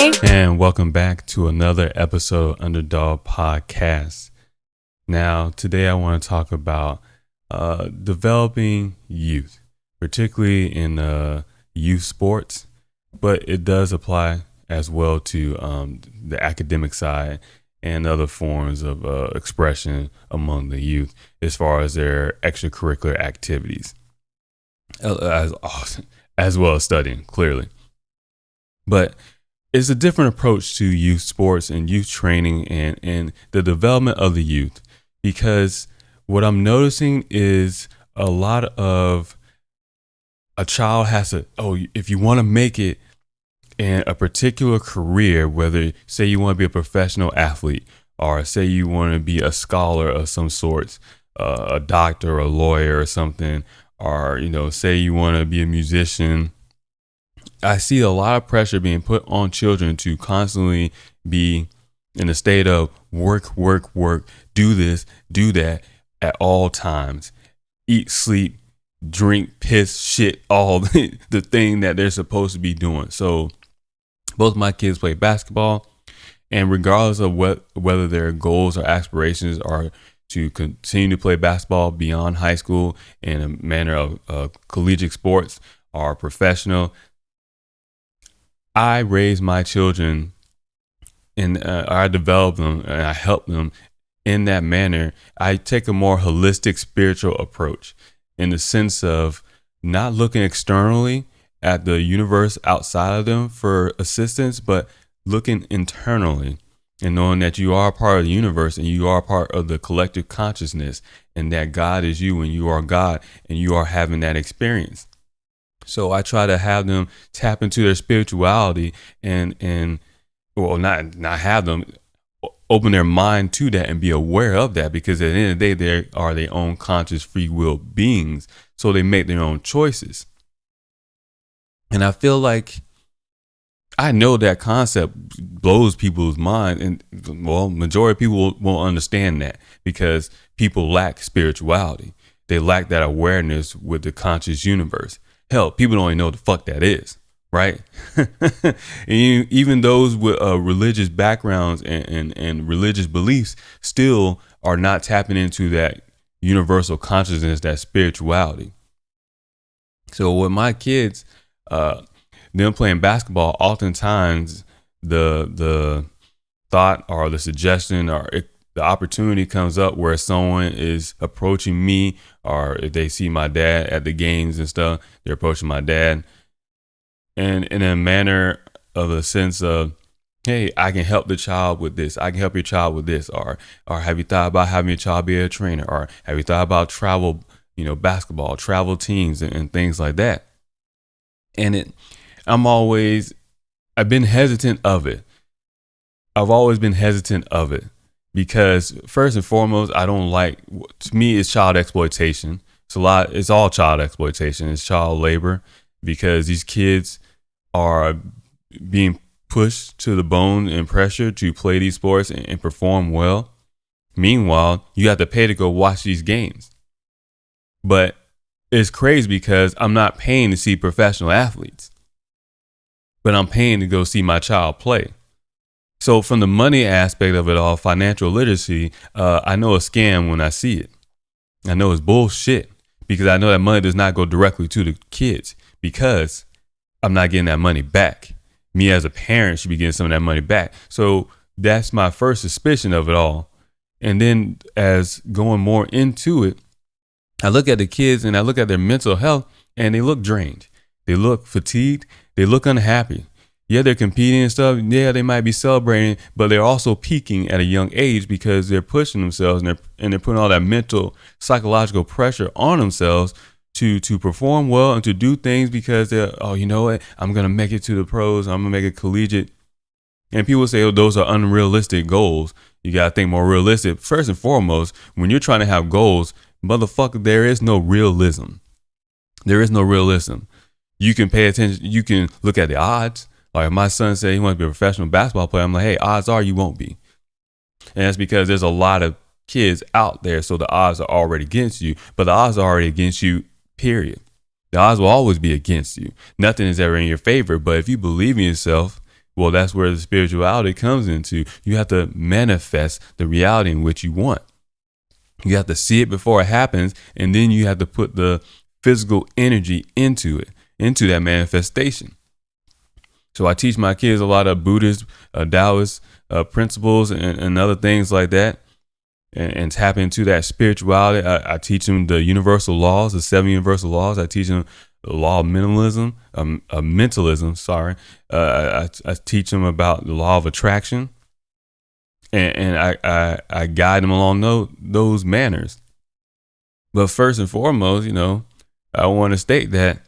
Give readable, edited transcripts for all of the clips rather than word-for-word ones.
And welcome back to another episode of Underdog Podcast. Now, today I want to talk about developing youth, particularly in youth sports, but it does apply as well to the academic side and other forms of expression among the youth as far as their extracurricular activities, as well as studying, clearly. But it's a different approach to youth sports and youth training and the development of the youth, because what I'm noticing is a lot of a child has to, if you want to make it in a particular career, whether say you want to be a professional athlete or say you want to be a scholar of some sorts, a doctor, a lawyer or something, or, say you want to be a musician. I see a lot of pressure being put on children to constantly be in a state of work, do this, do that at all times. Eat, sleep, drink, piss, shit, all the thing that they're supposed to be doing. So both my kids play basketball, and regardless of whether their goals or aspirations are to continue to play basketball beyond high school in a manner of collegiate sports or professional, I raise my children and I develop them and I help them in that manner. I take a more holistic spiritual approach in the sense of not looking externally at the universe outside of them for assistance, but looking internally and knowing that you are part of the universe and you are part of the collective consciousness, and that God is you and you are God and you are having that experience. So I try to have them tap into their spirituality and not have them open their mind to that and be aware of that, because at the end of the day, they are their own conscious free will beings. So they make their own choices. And I feel like I know that concept blows people's mind, and majority of people won't understand that because people lack spirituality. They lack that awareness with the conscious universe. Hell, people don't even know what the fuck that is, right? And even those with religious backgrounds and religious beliefs still are not tapping into that universal consciousness, that spirituality. So with my kids, them playing basketball, oftentimes the thought or the suggestion or the opportunity comes up where someone is approaching me, or if they see my dad at the games and stuff, they're approaching my dad, and in a manner of a sense of, hey, I can help the child with this. I can help your child with this. Or have you thought about having your child be a trainer? Or have you thought about travel, basketball, travel teams and things like that? And I've been hesitant of it. I've always been hesitant of it. Because first and foremost, I don't like, to me, it's child exploitation. It's all child exploitation. It's child labor, because these kids are being pushed to the bone and pressure to play these sports and perform well. Meanwhile, you have to pay to go watch these games. But it's crazy because I'm not paying to see professional athletes, but I'm paying to go see my child play. So from the money aspect of it all, financial literacy, I know a scam when I see it. I know it's bullshit, because I know that money does not go directly to the kids, because I'm not getting that money back. Me as a parent should be getting some of that money back. So that's my first suspicion of it all. And then as going more into it, I look at the kids and I look at their mental health, and they look drained. They look fatigued. They look unhappy. Yeah, they're competing and stuff. Yeah, they might be celebrating, but they're also peaking at a young age because they're pushing themselves and they're putting all that mental, psychological pressure on themselves to perform well and to do things because they're, you know what, I'm going to make it to the pros. I'm going to make it collegiate. And people say, those are unrealistic goals. You got to think more realistic. First and foremost, when you're trying to have goals, motherfucker, there is no realism. There is no realism. You can pay attention. You can look at the odds. Like if my son said he wants to be a professional basketball player, I'm like, hey, odds are you won't be. And that's because there's a lot of kids out there. So the odds are already against you, but the odds are already against you, period. The odds will always be against you. Nothing is ever in your favor. But if you believe in yourself, Well, that's where the spirituality comes into. You have to manifest the reality in which you want. You have to see it before it happens, and then you have to put the physical energy into it, into that manifestation. So I teach my kids a lot of Buddhist, Taoist principles and other things like that, and tap into that spirituality. I teach them the universal laws, the 7 universal laws. I teach them the law of mentalism. I teach them about the law of attraction. And I guide them along those manners. But first and foremost, I want to state that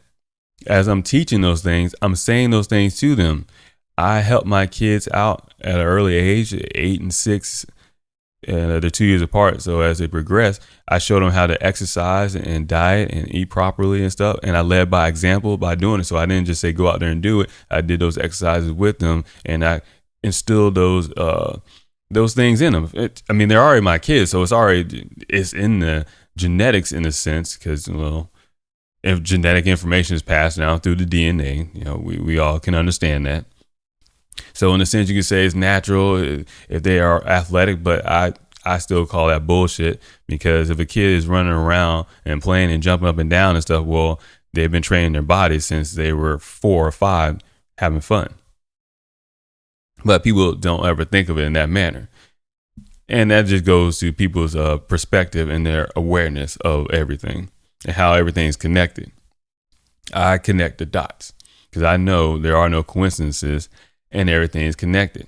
as I'm teaching those things, I'm saying those things to them. I help my kids out at an early age, 8 and 6, and they're 2 years apart. So as they progress, I show them how to exercise and diet and eat properly and stuff. And I led by example by doing it. So I didn't just say go out there and do it. I did those exercises with them, and I instilled those things in them. They're already my kids, so it's in the genetics in a sense, because if genetic information is passed down through the DNA, we all can understand that. So in a sense, you can say it's natural if they are athletic, but I still call that bullshit, because if a kid is running around and playing and jumping up and down and stuff, well, they've been training their bodies since they were 4 or 5, having fun. But people don't ever think of it in that manner. And that just goes to people's perspective and their awareness of everything and how everything's connected. I connect the dots because I know there are no coincidences and everything is connected.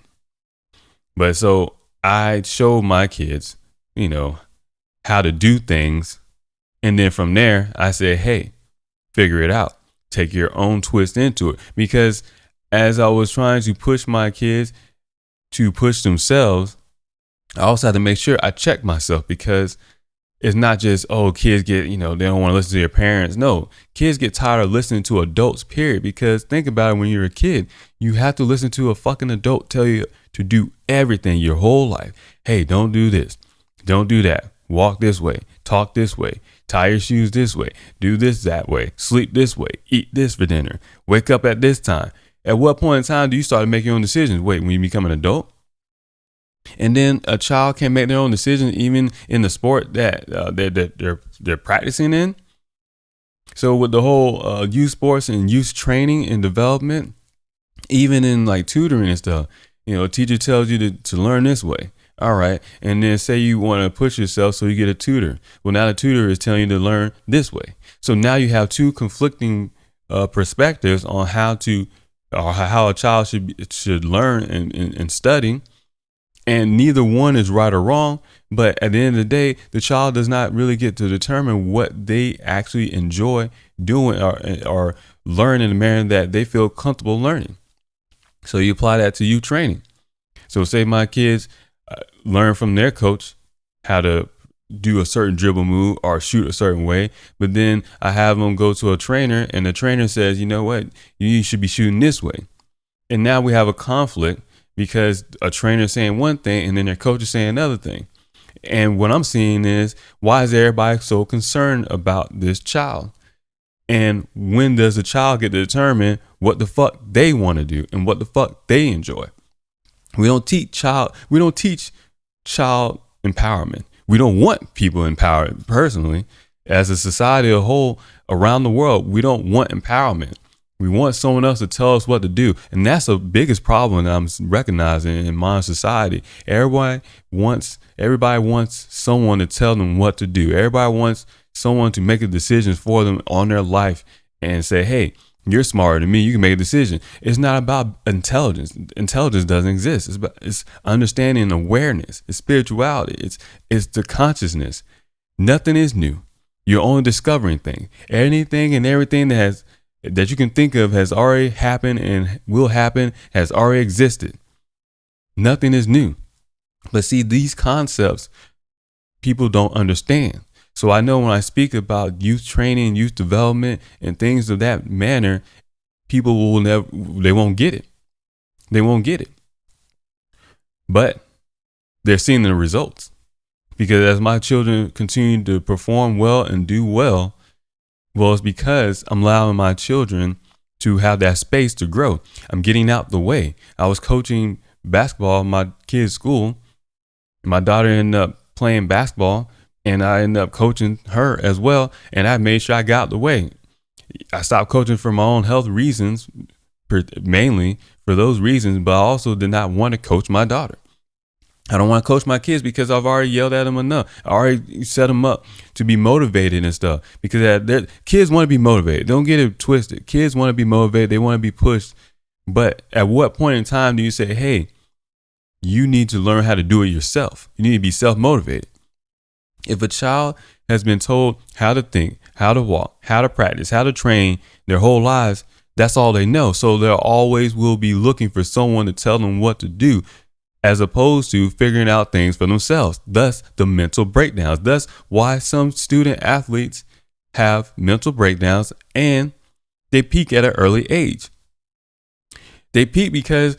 But so I show my kids, how to do things. And then from there, I say, hey, figure it out. Take your own twist into it. Because as I was trying to push my kids to push themselves, I also had to make sure I check myself, because it's not just, kids get, they don't want to listen to their parents. No, kids get tired of listening to adults, period. Because think about it, when you're a kid, you have to listen to a fucking adult tell you to do everything your whole life. Hey, don't do this. Don't do that. Walk this way. Talk this way. Tie your shoes this way. Do this that way. Sleep this way. Eat this for dinner. Wake up at this time. At what point in time do you start to make your own decisions? Wait, when you become an adult? And then a child can make their own decisions even in the sport that they're practicing in. So with the whole youth sports and youth training and development, even in like tutoring and stuff, a teacher tells you to learn this way. All right. And then say you want to push yourself, so you get a tutor. Well, now the tutor is telling you to learn this way. So now you have two conflicting perspectives on how a child should learn and study. And neither one is right or wrong. But at the end of the day, the child does not really get to determine what they actually enjoy doing or learn in a manner that they feel comfortable learning. So you apply that to youth training. So say my kids learn from their coach how to do a certain dribble move or shoot a certain way. But then I have them go to a trainer, and the trainer says, you know what, you should be shooting this way. And now we have a conflict, because a trainer is saying one thing and then their coach is saying another thing. And what I'm seeing is, why is everybody so concerned about this child? And when does the child get to determine what the fuck they want to do and what the fuck they enjoy? We don't teach child empowerment. We don't want people empowered. Personally, as a society as a whole around the world, we don't want empowerment. We want someone else to tell us what to do. And that's the biggest problem that I'm recognizing in modern society. Everybody wants someone to tell them what to do. Everybody wants someone to make the decisions for them on their life and say, hey, you're smarter than me. You can make a decision. It's not about intelligence. Intelligence doesn't exist. It's understanding and awareness. It's spirituality. It's the consciousness. Nothing is new. You're only discovering things. Anything and everything that you can think of has already happened and will happen, has already existed. Nothing is new. But see, these concepts people don't understand. So I know when I speak about youth training, youth development, and things of that manner, people they won't get it. They won't get it. But they're seeing the results. Because as my children continue to perform well and do well, it's because I'm allowing my children to have that space to grow. I'm getting out the way. I was coaching basketball at my kid's school. My daughter ended up playing basketball, and I ended up coaching her as well. And I made sure I got out the way. I stopped coaching for my own health reasons, mainly for those reasons, but I also did not want to coach my daughter. I don't want to coach my kids because I've already yelled at them enough. I already set them up to be motivated and stuff, because kids want to be motivated. Don't get it twisted. Kids want to be motivated. They want to be pushed. But at what point in time do you say, hey, you need to learn how to do it yourself? You need to be self-motivated. If a child has been told how to think, how to walk, how to practice, how to train their whole lives, that's all they know. So they always will be looking for someone to tell them what to do, as opposed to figuring out things for themselves. Thus, the mental breakdowns. Thus, why some student athletes have mental breakdowns and they peak at an early age. They peak because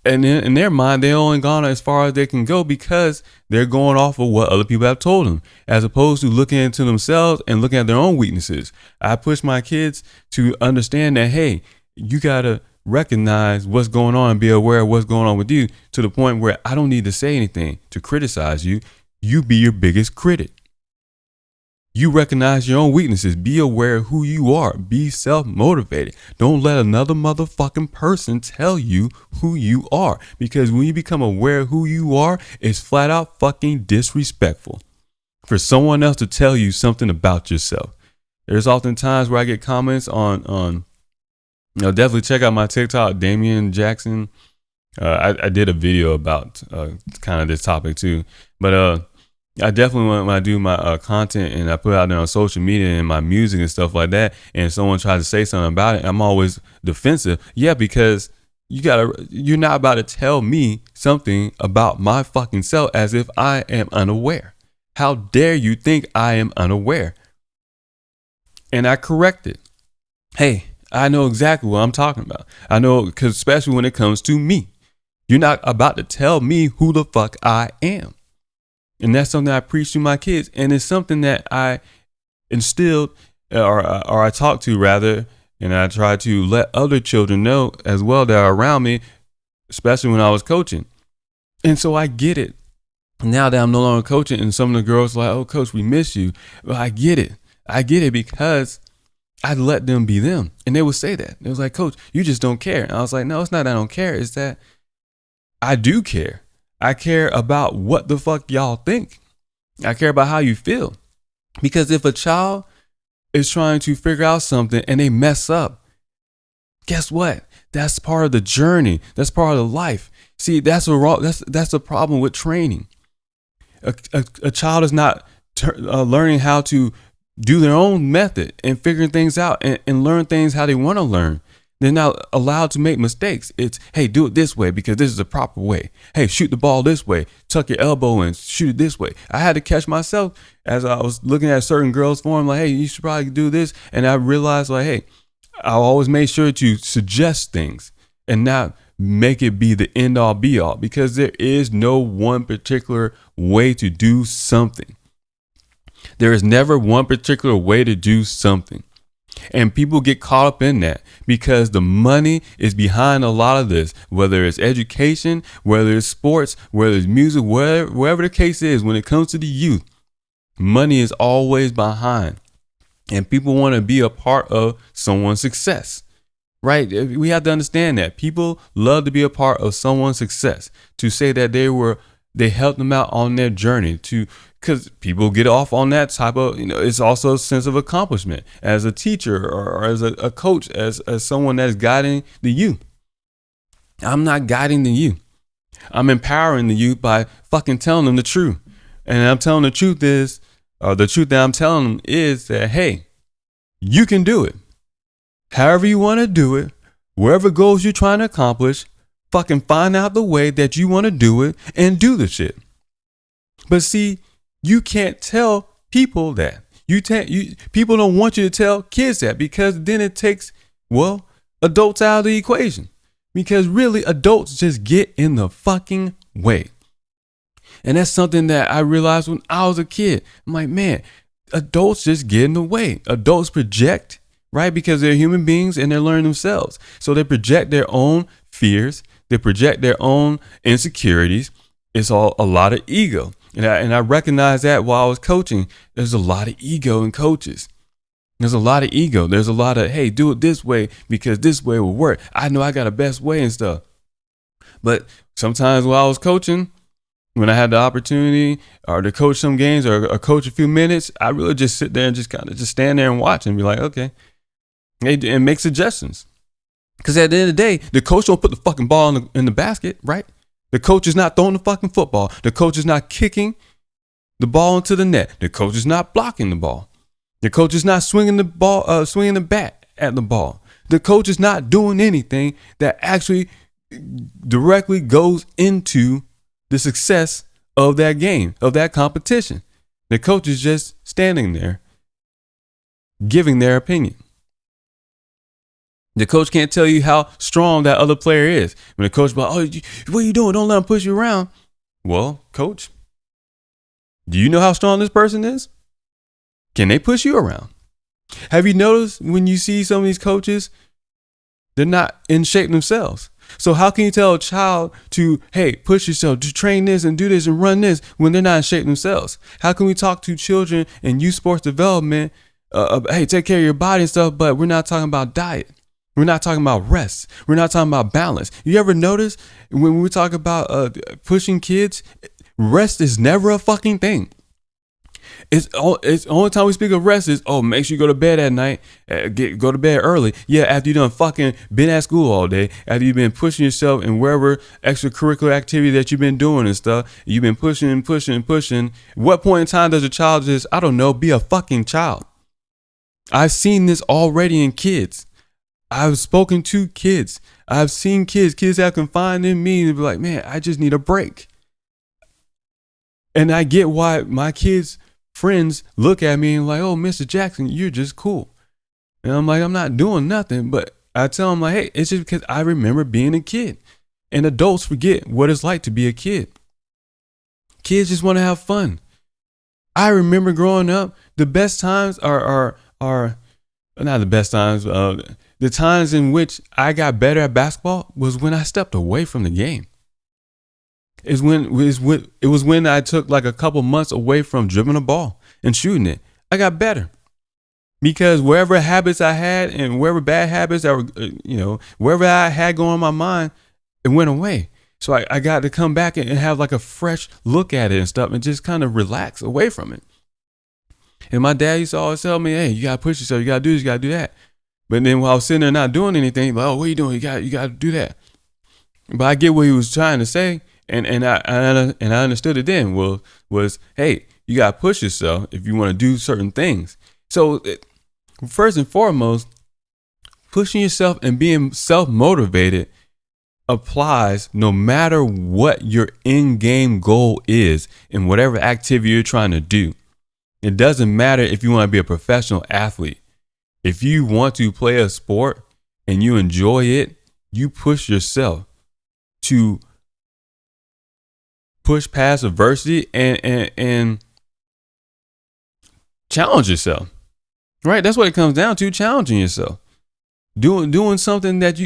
in their mind, they're only gone as far as they can go because they're going off of what other people have told them, as opposed to looking into themselves and looking at their own weaknesses. I push my kids to understand that, hey, you got to recognize what's going on and be aware of what's going on with you, to the point where I don't need to say anything to criticize you. You be your biggest critic. You recognize your own weaknesses. Be aware of who you are. Be self-motivated. Don't let another motherfucking person tell you who you are, because when you become aware of who you are, it's flat out fucking disrespectful for someone else to tell you something about yourself. There's often times where I get comments on definitely check out my TikTok, Damian Jackson. I did a video about kind of this topic too, but I definitely, when I do my content and I put it out there on social media and my music and stuff like that, and someone tries to say something about it, I'm always defensive. Yeah, because you're not about to tell me something about my fucking self as if I am unaware. How dare you think I am unaware? And I correct it. Hey, I know exactly what I'm talking about. I know, because especially when it comes to me, you're not about to tell me who the fuck I am. And that's something I preach to my kids. And it's something that I instilled or I talked to rather. And I try to let other children know as well that are around me, especially when I was coaching. And so I get it. Now that I'm no longer coaching, and some of the girls are like, oh, coach, we miss you. Well, I get it. I get it because I let them be them. And they would say that. It was like, coach, you just don't care. And I was like, no, it's not that I don't care. It's that I do care. I care about what the fuck y'all think. I care about how you feel. Because if a child is trying to figure out something and they mess up, guess what? That's part of the journey. That's part of the life. See, that's the problem with training. A child is not learning how to do their own method and figuring things out and learn things how they want to learn. They're not allowed to make mistakes. It's, hey, do it this way because this is the proper way. Hey, shoot the ball this way. Tuck your elbow and shoot it this way. I had to catch myself as I was looking at certain girls' form, like, hey, you should probably do this. And I realized, like, hey, I always made sure to suggest things and not make it be the end all be all, because there is no one particular way to do something. There is never one particular way to do something. And people get caught up in that because the money is behind a lot of this, whether it's education, whether it's sports, whether it's music, wherever the case is. When it comes to the youth, money is always behind, and people want to be a part of someone's success, right? We have to understand that people love to be a part of someone's success, to say that they helped them out on their journey, because people get off on that type of, it's also a sense of accomplishment as a teacher or as a coach, as someone that's guiding the youth. I'm not guiding the youth. I'm empowering the youth by fucking telling them the truth. And I'm telling the truth the truth that I'm telling them is that, hey, you can do it. However you want to do it, wherever goals you're trying to accomplish, fucking find out the way that you want to do it and do the shit. But see, you can't tell people that. People don't want you to tell kids that, because then it takes, adults out of the equation. Because really, adults just get in the fucking way. And that's something that I realized when I was a kid. I'm like, man, adults just get in the way. Adults project right? Because they're human beings and they're learning themselves. So they project their own fears. They project their own insecurities. It's all a lot of ego. And I recognize that while I was coaching, there's a lot of ego in coaches. There's a lot of ego. There's a lot of, hey, do it this way because this way will work. I know I got a best way and stuff. But sometimes while I was coaching, when I had the opportunity or to coach some games or coach a few minutes, I really just sit there and just kind of just stand there and watch and be like, okay, and make suggestions. Because at the end of the day, the coach don't put the fucking ball in the basket, right? The coach is not throwing the fucking football. The coach is not kicking the ball into the net. The coach is not blocking the ball. The coach is not swinging the bat at the ball. The coach is not doing anything that actually directly goes into the success of that game, of that competition. The coach is just standing there giving their opinion. The coach can't tell you how strong that other player is. When the coach is like, oh, what are you doing? Don't let him push you around. Well, coach, do you know how strong this person is? Can they push you around? Have you noticed when you see some of these coaches, they're not in shape themselves. So how can you tell a child to, hey, push yourself, to train this and do this and run this when they're not in shape themselves? How can we talk to children in youth sports development, hey, take care of your body and stuff, but we're not talking about diet. We're not talking about rest. We're not talking about balance. You ever notice when we talk about pushing kids, rest is never a fucking thing. It's only time we speak of rest is, oh, make sure you go to bed at night, go to bed early. Yeah, after you done fucking been at school all day, after you've been pushing yourself in wherever extracurricular activity that you've been doing and stuff, you've been pushing. What point in time does a child just, I don't know, be a fucking child? I've seen this already in kids. I've spoken to kids. I've seen kids have confided in me and be like, man, I just need a break. And I get why my kids' friends look at me and like, oh, Mr. Jackson, you're just cool. And I'm like, I'm not doing nothing. But I tell them like, hey, it's just because I remember being a kid. And adults forget what it's like to be a kid. Kids just want to have fun. I remember growing up, the best times are not the best times. The times in which I got better at basketball was when I stepped away from the game. It was when I took like a couple months away from dribbling a ball and shooting it. I got better because wherever habits I had and wherever bad habits that were, wherever I had going in my mind, it went away. So I got to come back and have like a fresh look at it and stuff and just kind of relax away from it. And my dad used to always tell me, hey, you got to push yourself. You got to do this, you got to do that. But then while I was sitting there not doing anything, like, oh, what are you doing? You got to do that. But I get what he was trying to say. And I understood it then was, hey, you got to push yourself if you want to do certain things. So first and foremost, pushing yourself and being self-motivated applies no matter what your in-game goal is in whatever activity you're trying to do. It doesn't matter if you want to be a professional athlete. If you want to play a sport and you enjoy it, you push yourself to push past adversity and challenge yourself. Right? That's what it comes down to, challenging yourself. Doing something that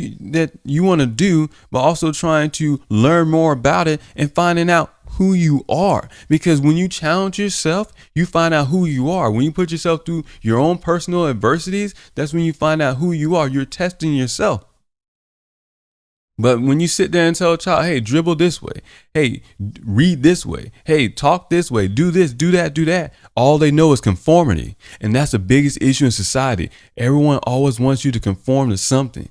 you want to do, but also trying to learn more about it and finding out who you are. Because when you challenge yourself, you find out who you are. When you put yourself through your own personal adversities, that's when you find out who you are. You're testing yourself. But when you sit there and tell a child, hey, dribble this way, hey, read this way, hey, talk this way, do this, do that, all they know is conformity. And that's the biggest issue in society. Everyone always wants you to conform to something.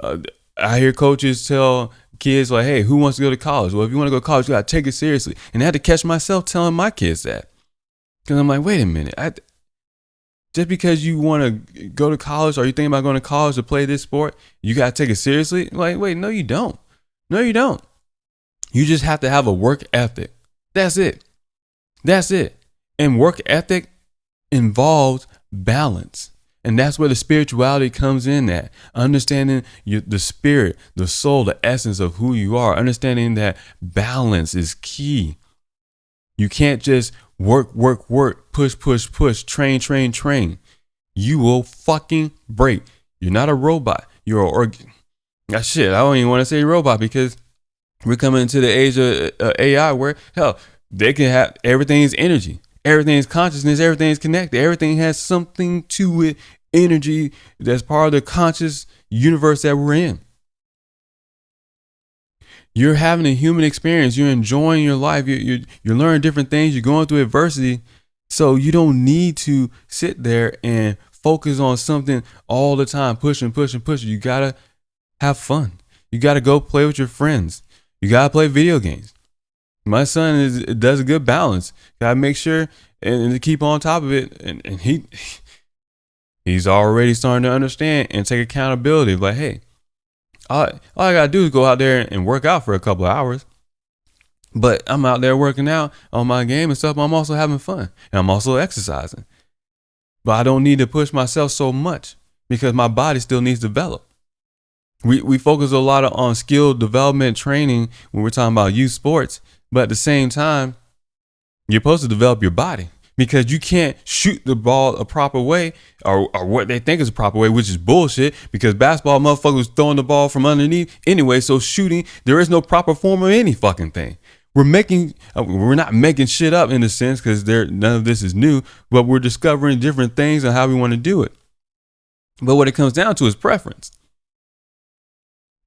I hear coaches tell kids like, hey, who wants to go to college? Well, if you want to go to college, you got to take it seriously. And I had to catch myself telling my kids that. Because I'm like, wait a minute. Just because you want to go to college or you think about going to college to play this sport, you got to take it seriously? Like, wait, no, you don't. No, you don't. You just have to have a work ethic. That's it. And work ethic involves balance. And that's where the spirituality comes in at. Understanding the spirit, the soul, the essence of who you are. Understanding that balance is key. You can't just work, push, train. You will fucking break. You're not a robot. You're an organ. Shit, I don't even want to say robot because we're coming into the age of AI where, hell, they can have everything's energy, everything's consciousness, everything's connected, everything has something to it, energy that's part of the conscious universe that we're in. You're having a human experience. You're enjoying your life. You're learning different things. You're going through adversity. So you don't need to sit there and focus on something all the time, pushing. You got to have fun. You got to go play with your friends. You got to play video games. My son does a good balance. Got to make sure and to keep on top of it. And he's already starting to understand and take accountability. Like, hey, all I got to do is go out there and work out for a couple of hours. But I'm out there working out on my game and stuff. But I'm also having fun. And I'm also exercising. But I don't need to push myself so much because my body still needs to develop. We focus a lot on skill development training when we're talking about youth sports. But at the same time, you're supposed to develop your body because you can't shoot the ball a proper way or what they think is a proper way, which is bullshit because basketball motherfuckers throwing the ball from underneath anyway. So shooting, there is no proper form of any fucking thing. We're not making shit up in a sense because none of this is new, but we're discovering different things and how we want to do it. But what it comes down to is preference.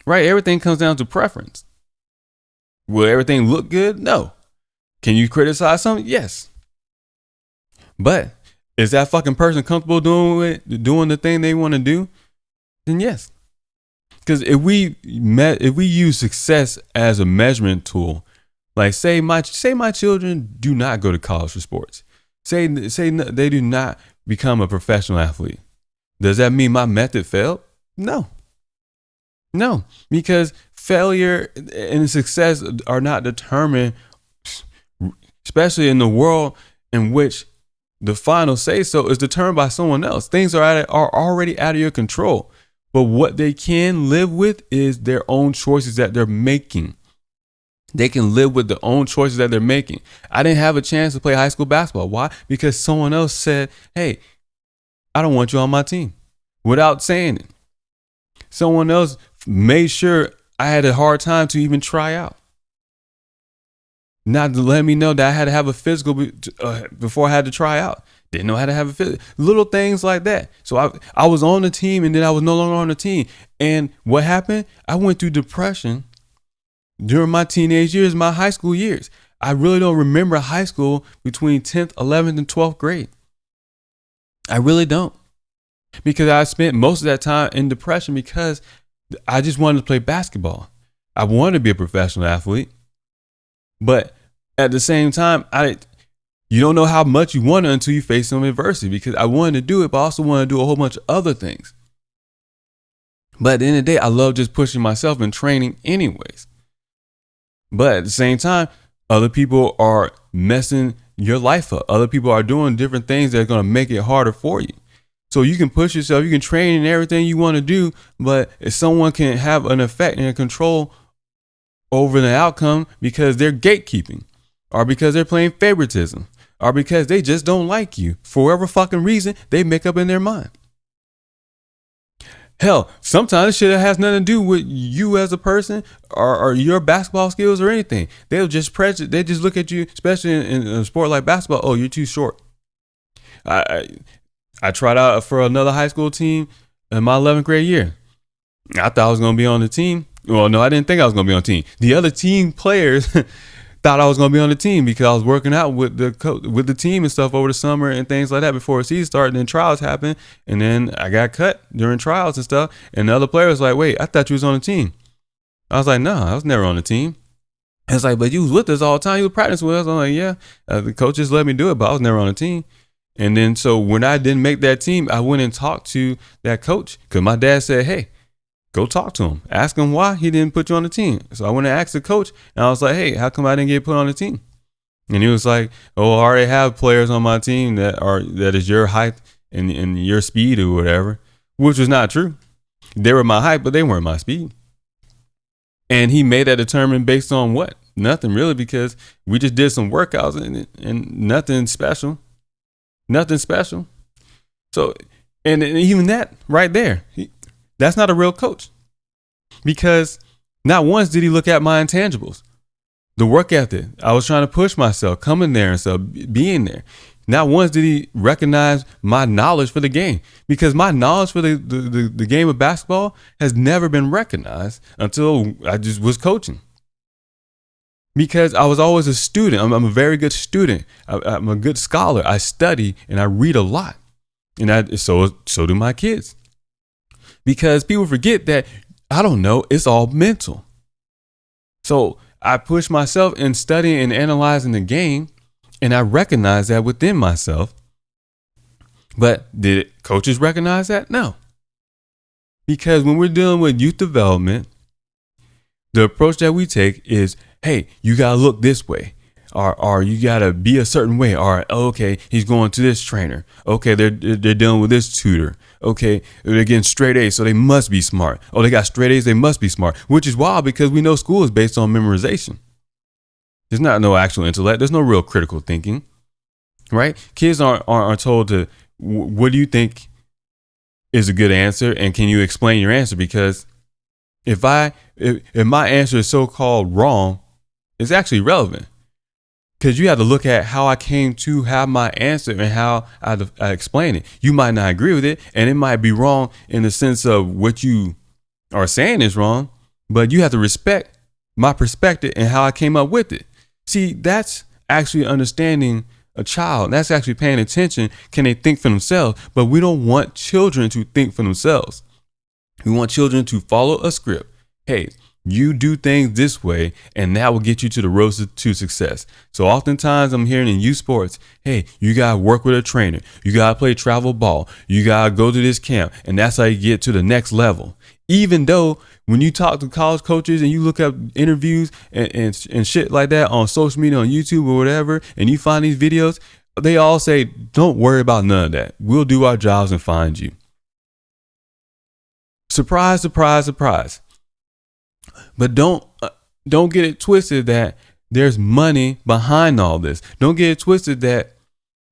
Right? Everything comes down to preference. Will everything look good? No. Can you criticize something? Yes. But is that fucking person comfortable doing the thing they want to do? Then yes. Because if we use success as a measurement tool, like say my children do not go to college for sports. Say they do not become a professional athlete. Does that mean my method failed? No, because failure and success are not determined, especially in the world in which the final say so is determined by someone else. Things are already out of your control. But what they can live with is their own choices that they're making. They can live with the own choices that they're making. I didn't have a chance to play high school basketball. Why? Because someone else said, hey, I don't want you on my team without saying it. Someone else made sure I had a hard time to even try out. Not to let me know that I had to have a physical before I had to try out. Didn't know how to have a physical. Little things like that. So I was on the team and then I was no longer on the team. And what happened? I went through depression during my teenage years, my high school years. I really don't remember high school between 10th, 11th, and 12th grade. I really don't. Because I spent most of that time in depression because I just wanted to play basketball. I wanted to be a professional athlete. But at the same time, you don't know how much you want it until you face some adversity because I wanted to do it, but I also wanted to do a whole bunch of other things. But at the end of the day, I love just pushing myself and training anyways. But at the same time, other people are messing your life up. Other people are doing different things that are going to make it harder for you. So you can push yourself, you can train in everything you want to do, but if someone can have an effect and control over the outcome because they're gatekeeping or because they're playing favoritism or because they just don't like you for whatever fucking reason they make up in their mind. Hell, sometimes this shit has nothing to do with you as a person or your basketball skills or anything. They'll just they just look at you, especially in a sport like basketball. Oh, you're too short. I tried out for another high school team in my 11th grade year. I thought I was going to be on the team. Well, no, I didn't think I was going to be on the team. The other team players thought I was going to be on the team because I was working out with the team and stuff over the summer and things like that before the season started. And then trials happened. And then I got cut during trials and stuff. And the other player was like, wait, I thought you was on the team. I was like, no, I was never on the team. And it's like, but you was with us all the time. You was practicing with us. I'm like, yeah, the coach just let me do it, but I was never on the team. And then so when I didn't make that team, I went and talked to that coach because my dad said, hey, go talk to him. Ask him why he didn't put you on the team. So I went and asked the coach and I was like, hey, how come I didn't get put on the team? And he was like, oh, I already have players on my team that is your height and your speed or whatever, which was not true. They were my height, but they weren't my speed. And he made that determined based on what? Nothing really, because we just did some workouts and nothing special. Nothing special. So And even that right there, that's not a real coach. Because not once did he look at my intangibles. The work ethic. I was trying to push myself, coming there and stuff, being there. Not once did he recognize my knowledge for the game. Because my knowledge for the game of basketball has never been recognized until I just was coaching. Because I was always a student. I'm a very good student. I'm a good scholar. I study and I read a lot. And so do my kids. Because people forget that, I don't know, it's all mental. So I push myself in studying and analyzing the game, and I recognize that within myself. But did coaches recognize that? No. Because when we're dealing with youth development, the approach that we take is, hey, you got to look this way. Or you got to be a certain way. Or, okay, he's going to this trainer. Okay, they're dealing with this tutor. Okay, they're getting straight A's, so they must be smart. Oh, they got straight A's, they must be smart. Which is wild because we know school is based on memorization. There's not no actual intellect. There's no real critical thinking, right? Kids aren't told to, what do you think is a good answer? And can you explain your answer? Because if my answer is so-called wrong, it's actually relevant. Because you have to look at how I came to have my answer and how I explain it. You might not agree with it, and it might be wrong in the sense of what you are saying is wrong, but you have to respect my perspective and how I came up with it. See, that's actually understanding a child. That's actually paying attention. Can they think for themselves? But we don't want children to think for themselves. We want children to follow a script. Hey, you do things this way, and that will get you to the road to success. So oftentimes I'm hearing in youth sports, hey, you got to work with a trainer. You got to play travel ball. You got to go to this camp, and that's how you get to the next level. Even though when you talk to college coaches and you look up interviews and shit like that on social media, on YouTube or whatever, and you find these videos, they all say, don't worry about none of that. We'll do our jobs and find you. Surprise, surprise, surprise. But don't get it twisted that there's money behind all this. Don't get it twisted that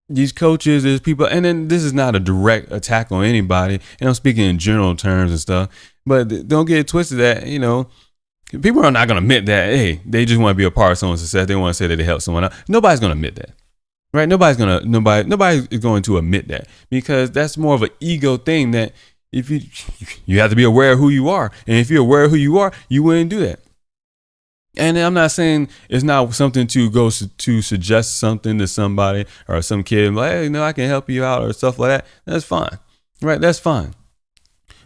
these coaches, there's people, and then this is not a direct attack on anybody, and I'm speaking in general terms and stuff, but don't get it twisted that, you know, people are not going to admit that, hey, they just want to be a part of someone's success. They want to say that they help someone out. Nobody's going to admit that, right? Nobody is going to admit that, because that's more of an ego thing that, if you have to be aware of who you are. And if you're aware of who you are, you wouldn't do that. And I'm not saying it's not something to go to suggest something to somebody or some kid, like, hey, I can help you out or stuff like that. That's fine. Right? That's fine.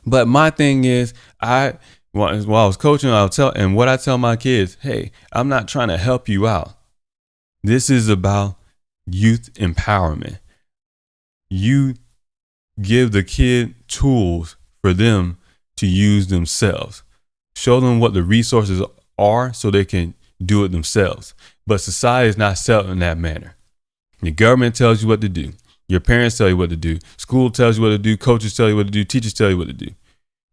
But my thing is, while I was coaching, what I tell my kids, hey, I'm not trying to help you out. This is about youth empowerment. You give the kid tools for them to use themselves. Show them what the resources are so they can do it themselves. But society is not set in that manner. The government tells you what to do. Your parents tell you what to do. School tells you what to do. Coaches tell you what to do. Teachers tell you what to do.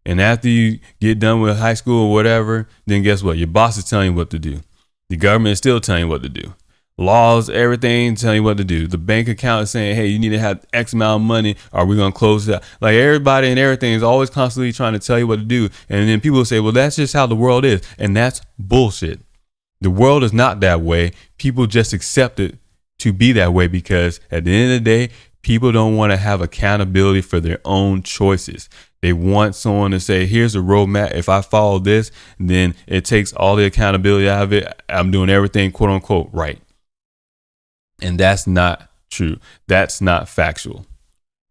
And after you get done with high school or whatever, then guess what? Your boss is telling you what to do. The government is still telling you what to do. Laws, everything telling you what to do. The bank account is saying, hey, you need to have X amount of money or we're going to close it out. Like, everybody and everything is always constantly trying to tell you what to do. And then people will say, well, that's just how the world is. And that's bullshit. The world is not that way. People just accept it to be that way because at the end of the day, people don't want to have accountability for their own choices. They want someone to say, here's a roadmap. If I follow this, then it takes all the accountability out of it. I'm doing everything, quote unquote, right. And that's not true. That's not factual.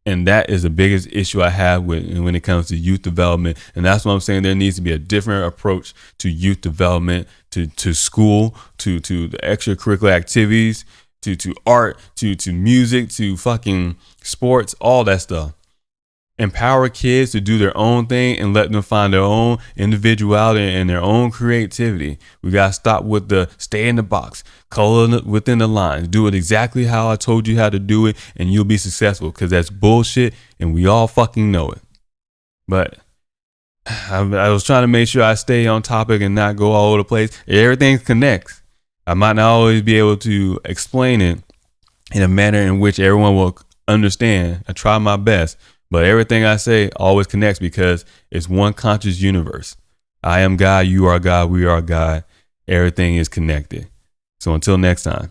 And that is the biggest issue I have when it comes to youth development. And that's what I'm saying. There needs to be a different approach to youth development, to school, to the extracurricular activities, to art, to music, to fucking sports, all that stuff. Empower kids to do their own thing and let them find their own individuality and their own creativity. We got to stop with the stay in the box, color within the lines, do it exactly how I told you how to do it, and you'll be successful, because that's bullshit and we all fucking know it. But I was trying to make sure I stay on topic and not go all over the place. Everything connects. I might not always be able to explain it in a manner in which everyone will understand. I try my best. But everything I say always connects because it's one conscious universe. I am God, you are God, we are God. Everything is connected. So until next time.